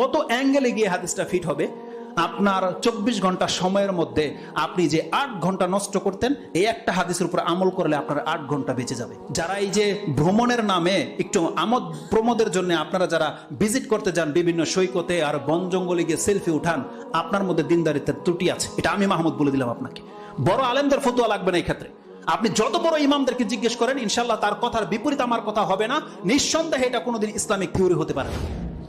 কত অ্যাঙ্গেলে গিয়ে হাদিসটা ফিট হবে। আপনার 24 ঘন্টা সময়ের মধ্যে আপনি যে 8 ঘন্টা নষ্ট করতেন, এই একটা হাদিসের উপর আমল করলে আপনার 8 ঘন্টা বেঁচে যাবে। যারা এই যে ভ্রমণের নামে একটু আমোদ প্রমোদের জন্য আপনারা যারা ভিজিট করতে যান বিভিন্ন সৈকতে আর বন জঙ্গলে গিয়ে সেলফি উঠান, আপনার মধ্যে দিনদারিত্বের ত্রুটি আছে। এটা আমি মাহমুদ বলে দিলাম আপনাকে। বড় আলেমদের ফতোয়া লাগবে না এই ক্ষেত্রে। আপনি যত বড় ইমামদেরকে জিজ্ঞেস করেন, ইনশাল্লাহ তার কথার বিপরীত আমার কথা হবে না। নিঃসন্দেহে এটা কোনোদিন ইসলামিক থিওরি হতে পারে না।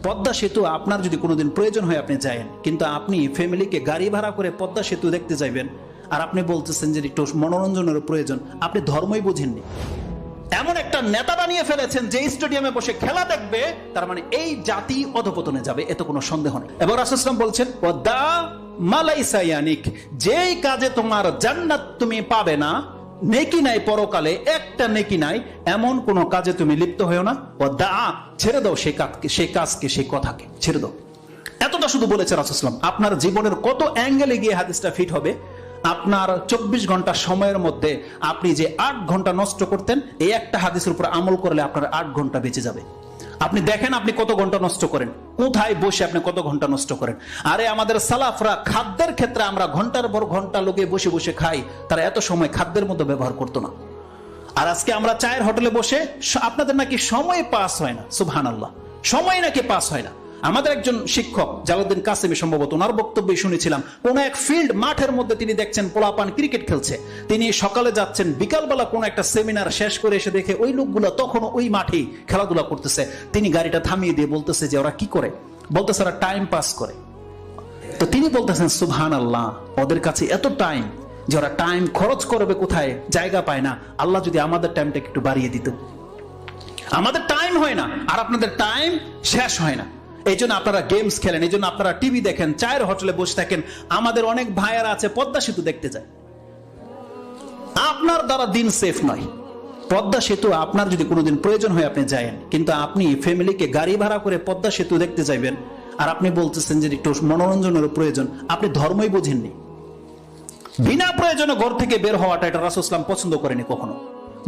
পদ্মা সেতু আপনার যদি কোনোদিন প্রয়োজন হয় আপনি যায়েন, কিন্তু আপনি ফ্যামিলিকে গাড়ি ভাড়া করে পদ্মা সেতু দেখতে যাইবেন আর আপনি বলতেছেন যে একটু মনোরঞ্জনের প্রয়োজন, আপনি ধর্মই বুঝেননি। এমন একটা নেতা বানিয়ে ফেলেছেন যে স্টেডিয়ামে বসে খেলা দেখবে, তার মানে এই জাতি অধপতনে যাবে, এত কোনো সন্দেহ নেই। এবং রাসূল সাল্লাল্লাহু আলাইহি ওয়াসাল্লাম বলছেন ওয়াদা মালাইসা ইয়ানিক, যেই কাজে তোমার জান্নাত তুমি পাবে না, নেকি নাই পরকালে, একটা নেকি নাই, এমন কোন কাজে তুমি লিপ্ত হয়েও না। ওয়াদা, ছেড়ে দাও সেই কাজকে সেই কথাকে ছেড়ে দাও। এতটা শুধু বলেছে রাসূল সাল্লাল্লাহু আলাইহি ওয়াসাল্লাম। আপনার জীবনের কত অ্যাঙ্গেলে গিয়ে হাদিসটা ফিট হবে। আপনার 24 ঘন্টা সময়ের মধ্যে আপনি যে 8 ঘন্টা নষ্ট করতেন, এই একটা হাদিসের উপর আমল করলে আপনার 8 ঘন্টা বেঁচে যাবে। আপনি দেখেন আপনি কত ঘন্টা নষ্ট করেন, কোথায় বসে আপনি কত ঘন্টা নষ্ট করেন। আরে আমাদের সালাফরা খাদ্যের ক্ষেত্রে আমরা ঘন্টার পর ঘন্টা লোকে বসে বসে খাই, তারা এত সময় খাদ্যের মধ্যে ব্যবহার করতো না। আর আজকে আমরা চায়ের হোটেলে বসে, আপনাদের নাকি সময় পাস হয় না। সুবহানাল্লাহ, সময় নাকি পাস হয় না। আমাদের একজন শিক্ষক জালালউদ্দিন কাসেমি, সম্ভবত ওনার বক্তব্যে শুনেছিলাম, কোন এক ফিল্ড মাঠের মধ্যে তিনি দেখছেন পোলাপান ক্রিকেট খেলছে। তিনি সকালে যাচ্ছেন, বিকালবেলা কোন একটা সেমিনার শেষ করে এসে দেখে ওই লোকগুলো তখনও ওই মাঠেই খেলাধুলা করতেছে। তিনি গাড়িটা থামিয়ে দিয়ে বলতেছে যে ওরা কি করে, বলতেছে ওরা টাইম পাস করে। তো তিনি বলতেছেন সুবহানাল্লাহ, ওদের কাছে এত টাইম যে ওরা টাইম খরচ করবে কোথায় জায়গা পায় না। আল্লাহ যদি আমাদের টাইমটা একটু বাড়িয়ে দিত। আমাদের টাইম হয় না আর আপনাদের টাইম শেষ হয় না। এই জন্য আপনারা গেমস খেলেন, এই জন্য আপনারা টিভি দেখেন, চায়ের হোটেলে বসে থাকেন। আমাদের অনেক ভাইয়ারা আছে পদ্মা সেতু দেখতে যায়। আপনার দ্বারা দিন সেফ নয়। পদ্মা সেতু আপনার যদি কোনোদিন প্রয়োজন হয় আপনি যায়েন, কিন্তু আপনি ফ্যামিলিকে গাড়ি ভাড়া করে পদ্মা সেতু দেখতে যাইবেন আর আপনি বলতেছেন যে একটু মনোরঞ্জনের প্রয়োজন, আপনি ধর্মই বুঝেননি। বিনা প্রয়োজনে ঘর থেকে বের হওয়াটা এটা রাসূল সাল্লাল্লাহু আলাইহি ওয়াসাল্লাম পছন্দ করেনি কখনো।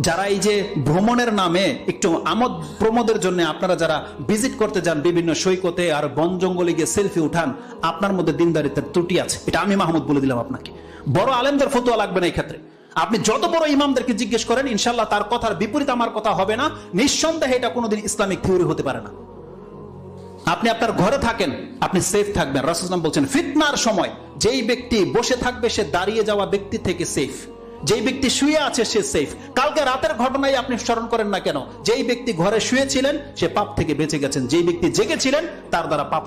যারা এই যে ভ্রমণের নামে একটু আমোদ প্রমোদের জন্য আপনারা যারা ভিজিট করতে যান বিভিন্ন সৈকতে আর বন জঙ্গলে গিয়ে সেলফি উঠান, আপনার মধ্যে দিনদারিত্বের ত্রুটি আছে। এটা আমি মাহমুদ বলে দিলাম আপনাকে। বড় আলেমদের ফতোয়া লাগবে না এই ক্ষেত্রে। আপনি যত বড় ইমামদেরকে জিজ্ঞেস করেন, ইনশাল্লাহ তার কথার বিপরীত আমার কথা হবে না। নিঃসন্দেহে এটা কোনোদিন ইসলামিক থিওরি হতে পারে না। আপনি আপনার ঘরে থাকেন, আপনি সেফ থাকবেন। রাসূল সাল্লাল্লাহু আলাইহি ওয়াসাল্লাম বলছেন ফিতনার সময় যেই ব্যক্তি বসে থাকবে সে দাঁড়িয়ে যাওয়া ব্যক্তি থেকে সেফ, যেই ব্যক্তি শুয়ে আছে সে সেফ। কালকে রাতের ঘটনাই আপনি স্মরণ করেন না কেন, যেই ব্যক্তি ঘরে শুয়েছিলেন সে পাপ থেকে বেঁচে গেছেন, যেই ব্যক্তি জেগেছিলেন তার দ্বারা পাপ